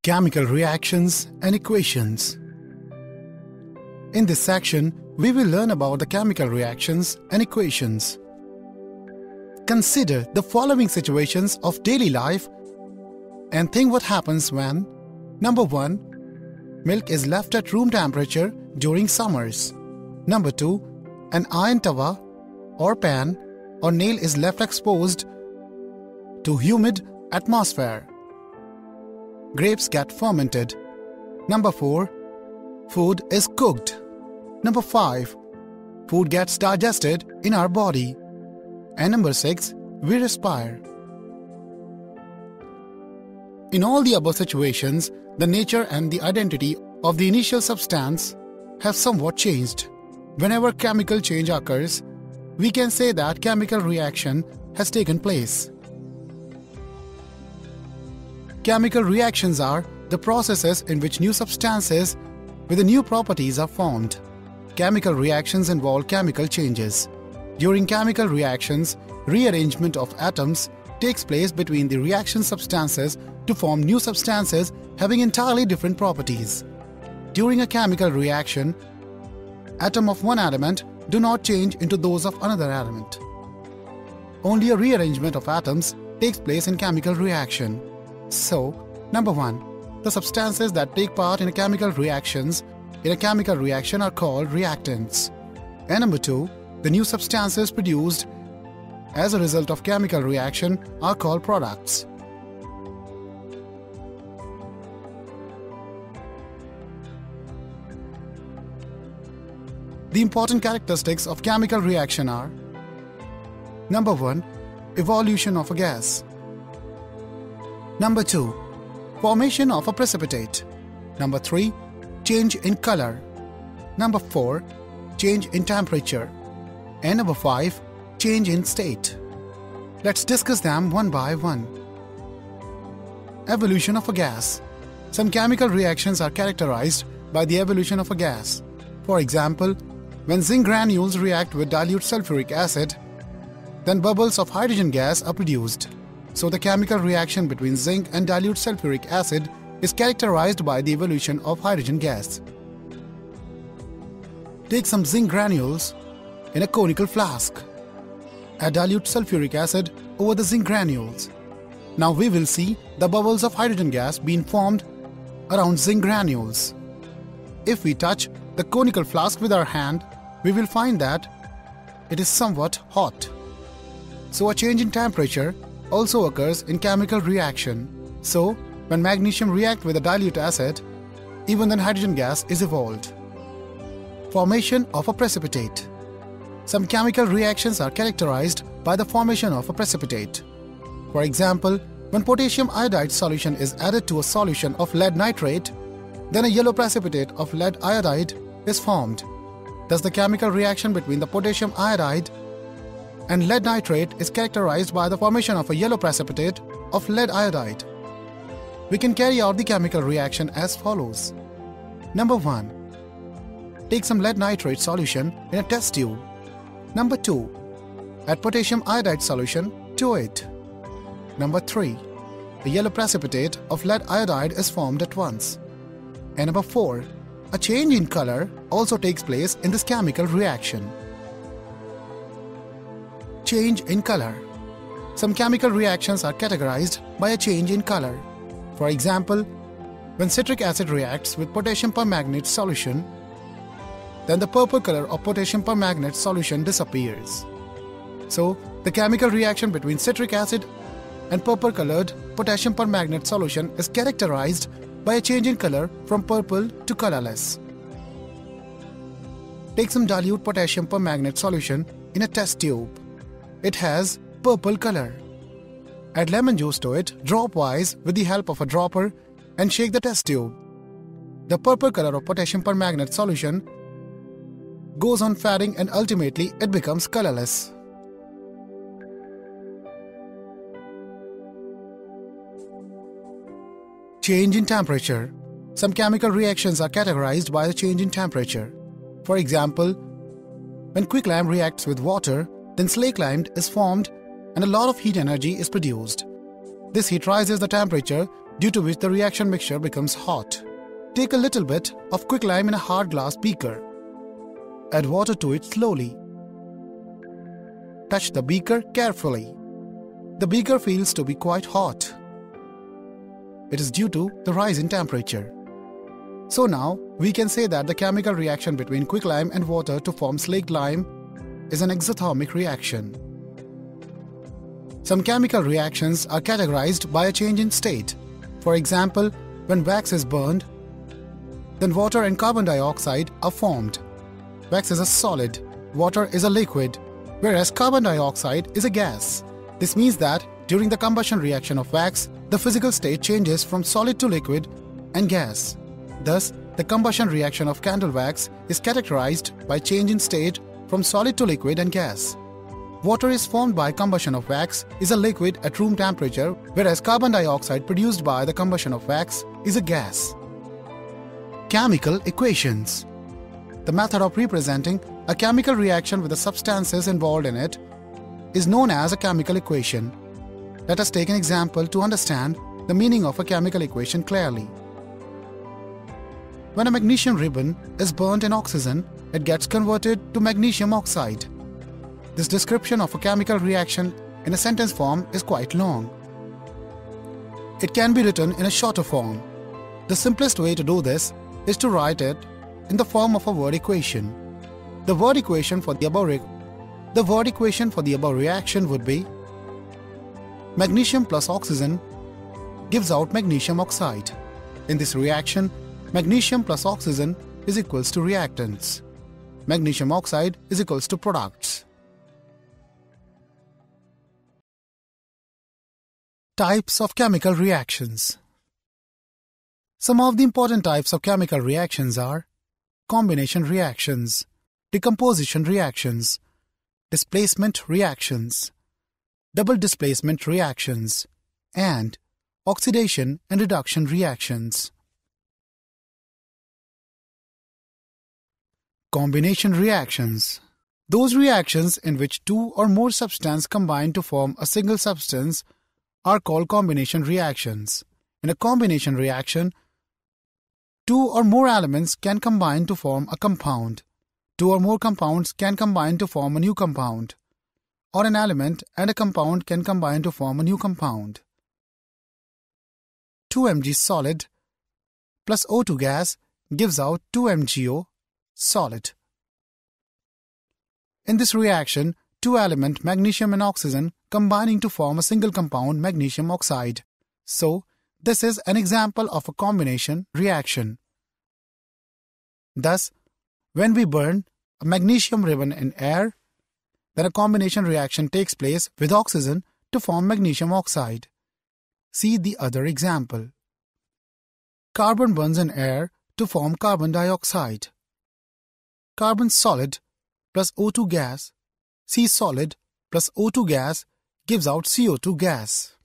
Chemical reactions and equations. In this section, we will learn about the chemical reactions and equations. Consider the following situations of daily life and think what happens when: Number 1. Milk is left at room temperature during summers. Number 2. An iron tawa or pan or nail is left exposed to humid atmosphere. Grapes get fermented. Number 4. Food is cooked. Number 5. Food gets digested in our body. And number 6. We respire. In all the above situations, the nature and the identity of the initial substance have somewhat changed. Whenever chemical change occurs, we can say that chemical reaction has taken place. Chemical reactions are the processes in which new substances with the new properties are formed. Chemical reactions involve chemical changes. During chemical reactions, rearrangement of atoms takes place between the reaction substances to form new substances having entirely different properties. During a chemical reaction, atoms of one element do not change into those of another element. Only a rearrangement of atoms takes place in chemical reaction. So, number 1. The substances that take part in a chemical reaction are called reactants. And number 2. The new substances produced as a result of chemical reaction are called products. The important characteristics of chemical reaction are: Number 1. Evolution of a gas. Number 2. Formation of a precipitate. Number 3. Change in color. Number 4. Change in temperature. And number 5. Change in state. Let's discuss them one by one. Evolution of a gas. Some chemical reactions are characterized by the evolution of a gas. For example, when zinc granules react with dilute sulfuric acid, then bubbles of hydrogen gas are produced. So the chemical reaction between zinc and dilute sulfuric acid is characterized by the evolution of hydrogen gas. Take some zinc granules in a conical flask. Add dilute sulfuric acid over the zinc granules. Now we will see the bubbles of hydrogen gas being formed around zinc granules. If we touch the conical flask with our hand, we will find that it is somewhat hot. So a change in temperature also occurs in chemical reaction. So, when magnesium reacts with a dilute acid, even then hydrogen gas is evolved. Formation of a precipitate. Some chemical reactions are characterized by the formation of a precipitate. For example, when potassium iodide solution is added to a solution of lead nitrate, then a yellow precipitate of lead iodide is formed. Thus, the chemical reaction between the potassium iodide and lead nitrate is characterized by the formation of a yellow precipitate of lead iodide. We can carry out the chemical reaction as follows. Number 1. Take some lead nitrate solution in a test tube. Number 2. Add potassium iodide solution to it. Number 3. A yellow precipitate of lead iodide is formed at once. And number 4. A change in color also takes place in this chemical reaction. Change in color. Some chemical reactions are categorized by a change in color. For example, when citric acid reacts with potassium permanganate solution, then the purple color of potassium permanganate solution disappears. So, the chemical reaction between citric acid and purple-colored potassium permanganate solution is characterized by a change in color from purple to colorless. Take some dilute potassium permanganate solution in a test tube. It has purple color. Add lemon juice to it drop-wise with the help of a dropper and shake the test tube. The purple color of potassium permanganate solution goes on fading and ultimately it becomes colorless. Change in temperature. Some chemical reactions are categorized by the change in temperature. For example, when quicklime reacts with water, then slakelime is formed and a lot of heat energy is produced. This heat rises the temperature due to which the reaction mixture becomes hot. Take a little bit of quicklime in a hard glass beaker. Add water to it slowly. Touch the beaker carefully. The beaker feels to be quite hot. It is due to the rise in temperature. So now we can say that the chemical reaction between quicklime and water to form slaked lime is an exothermic reaction. Some chemical reactions are categorized by a change in state. For example, when wax is burned, then water and carbon dioxide are formed. Wax is a solid, water is a liquid, whereas carbon dioxide is a gas. This means that during the combustion reaction of wax, the physical state changes from solid to liquid and gas. Thus, the combustion reaction of candle wax is characterized by change in state from solid to liquid and gas. Water is formed by combustion of wax is a liquid at room temperature, whereas carbon dioxide produced by the combustion of wax is a gas. Chemical equations. The method of representing a chemical reaction with the substances involved in it is known as a chemical equation. Let us take an example to understand the meaning of a chemical equation clearly. When a magnesium ribbon is burnt in oxygen, it gets converted to magnesium oxide. This description of a chemical reaction in a sentence form is quite long. It can be written in a shorter form. The simplest way to do this is to write it in the form of a word equation. The word equation for the above reaction would be magnesium plus oxygen gives out magnesium oxide. In this reaction, magnesium plus oxygen is equals to reactants. Magnesium oxide is equals to products. Types of chemical reactions. Some of the important types of chemical reactions are combination reactions, decomposition reactions, displacement reactions, double displacement reactions, and oxidation and reduction reactions. Combination reactions. Those reactions in which two or more substances combine to form a single substance are called combination reactions. In a combination reaction, two or more elements can combine to form a compound. Two or more compounds can combine to form a new compound. Or an element and a compound can combine to form a new compound. 2Mg solid plus O2 gas gives out 2MgO solid. In this reaction, two elements magnesium and oxygen combining to form a single compound magnesium oxide. So, this is an example of a combination reaction. Thus, when we burn a magnesium ribbon in air, then a combination reaction takes place with oxygen to form magnesium oxide. See the other example. Carbon burns in air to form carbon dioxide. Carbon solid plus O2 gas, C solid plus O2 gas gives out CO2 gas.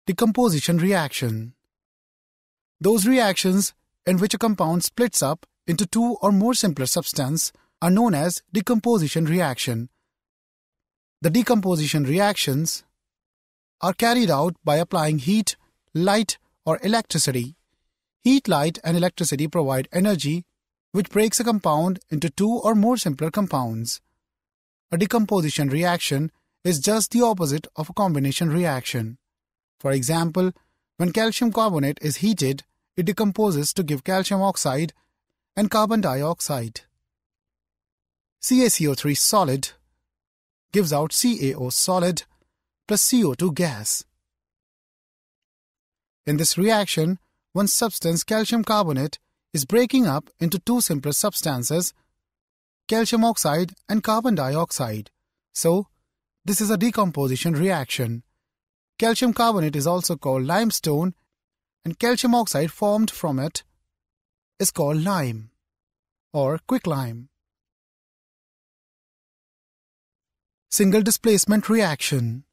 Decomposition reaction. Those reactions in which a compound splits up into two or more simpler substances are known as decomposition reaction. The decomposition reactions are carried out by applying heat, light, or electricity. Heat, light, and electricity provide energy which breaks a compound into two or more simpler compounds. A decomposition reaction is just the opposite of a combination reaction. For example, when calcium carbonate is heated, it decomposes to give calcium oxide and carbon dioxide. CaCO3 solid gives out CaO solid plus CO2 gas. In this reaction, one substance, calcium carbonate, is breaking up into two simpler substances, calcium oxide and carbon dioxide. So, this is a decomposition reaction. Calcium carbonate is also called limestone, and calcium oxide formed from it is called lime or quicklime. Single displacement reaction.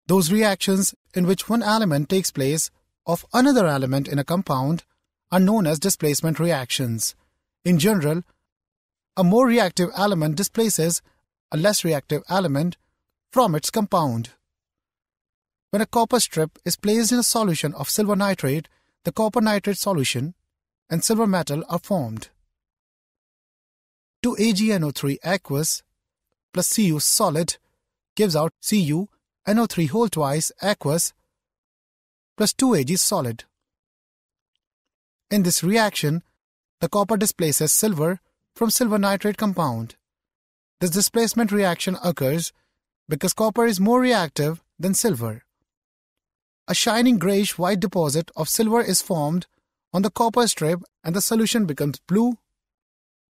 Those reactions in which one element takes place of another element in a compound are known as displacement reactions. In general, a more reactive element displaces a less reactive element from its compound. When a copper strip is placed in a solution of silver nitrate, the copper nitrate solution and silver metal are formed. 2AgNO3 aqueous plus Cu solid gives out CuNO3 whole twice aqueous plus 2Ag solid. In this reaction, the copper displaces silver from silver nitrate compound. This displacement reaction occurs because copper is more reactive than silver. A shining grayish-white deposit of silver is formed on the copper strip and the solution becomes blue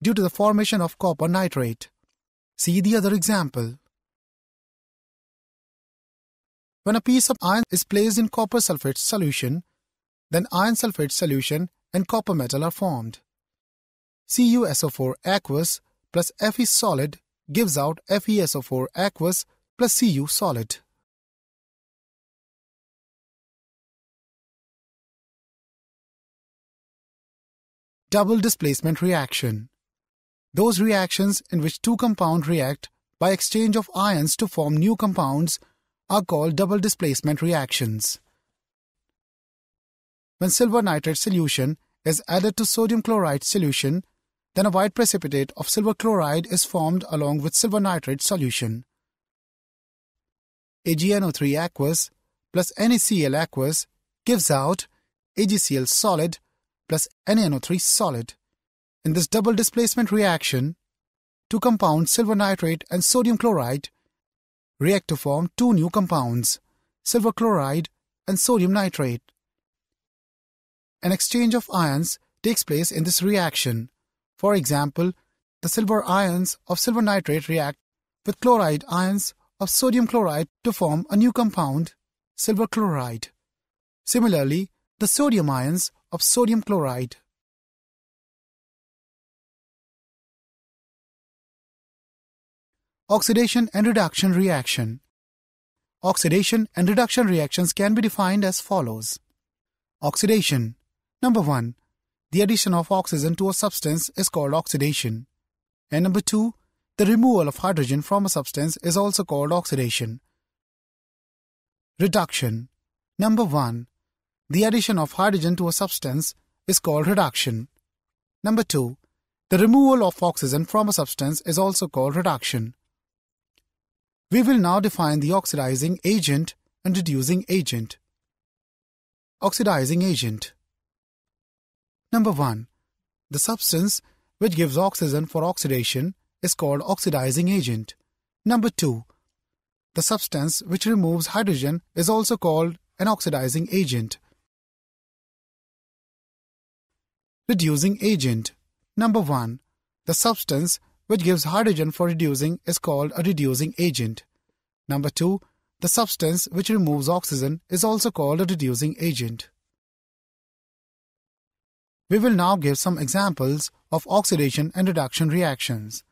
due to the formation of copper nitrate. See the other example. When a piece of iron is placed in copper sulfate solution, then iron sulfate solution and copper metal are formed. CuSO4 aqueous plus Fe solid gives out FeSO4 aqueous plus Cu solid. Double displacement reaction. Those reactions in which two compounds react by exchange of ions to form new compounds are called double displacement reactions. When silver nitrate solution is added to sodium chloride solution, then a white precipitate of silver chloride is formed along with silver nitrate solution. AgNO3 aqueous plus NaCl aqueous gives out AgCl solid plus NaNO3 solid. In this double displacement reaction, two compounds silver nitrate and sodium chloride react to form two new compounds, silver chloride and sodium nitrate. An exchange of ions takes place in this reaction. For example, the silver ions of silver nitrate react with chloride ions of sodium chloride to form a new compound, silver chloride. Similarly, the sodium ions of sodium chloride. Oxidation and reduction reaction. Oxidation and reduction reactions can be defined as follows. Oxidation. Number 1. The addition of oxygen to a substance is called oxidation. And number 2. The removal of hydrogen from a substance is also called oxidation. Reduction. Number 1. The addition of hydrogen to a substance is called reduction. Number 2. The removal of oxygen from a substance is also called reduction. We will now define the oxidizing agent and reducing agent. Oxidizing agent. Number 1. The substance which gives oxygen for oxidation is called oxidizing agent. Number 2. The substance which removes hydrogen is also called an oxidizing agent. Reducing agent. Number 1. The substance which gives hydrogen for reducing is called a reducing agent. Number 2. The substance which removes oxygen is also called a reducing agent. We will now give some examples of oxidation and reduction reactions.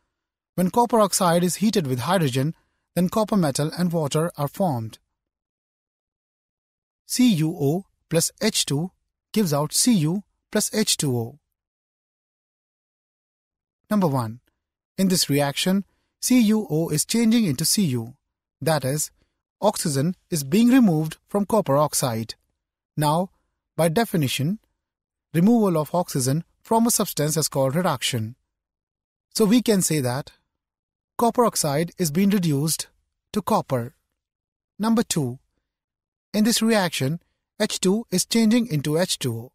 When copper oxide is heated with hydrogen, then copper metal and water are formed. CuO plus H2 gives out Cu plus H2O. Number 1. In this reaction, CuO is changing into Cu. That is, oxygen is being removed from copper oxide. Now, by definition, removal of oxygen from a substance is called reduction. So we can say that copper oxide is being reduced to copper. Number 2. In this reaction, H2 is changing into H2O.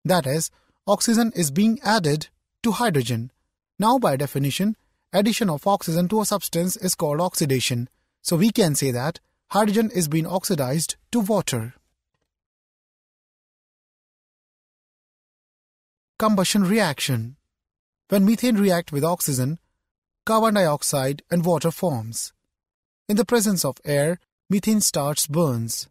That is, oxygen is being added to hydrogen. Now by definition, addition of oxygen to a substance is called oxidation. So we can say that hydrogen is being oxidized to water. Combustion reaction. When methane reacts with oxygen, carbon dioxide and water forms. In the presence of air, methane starts burns.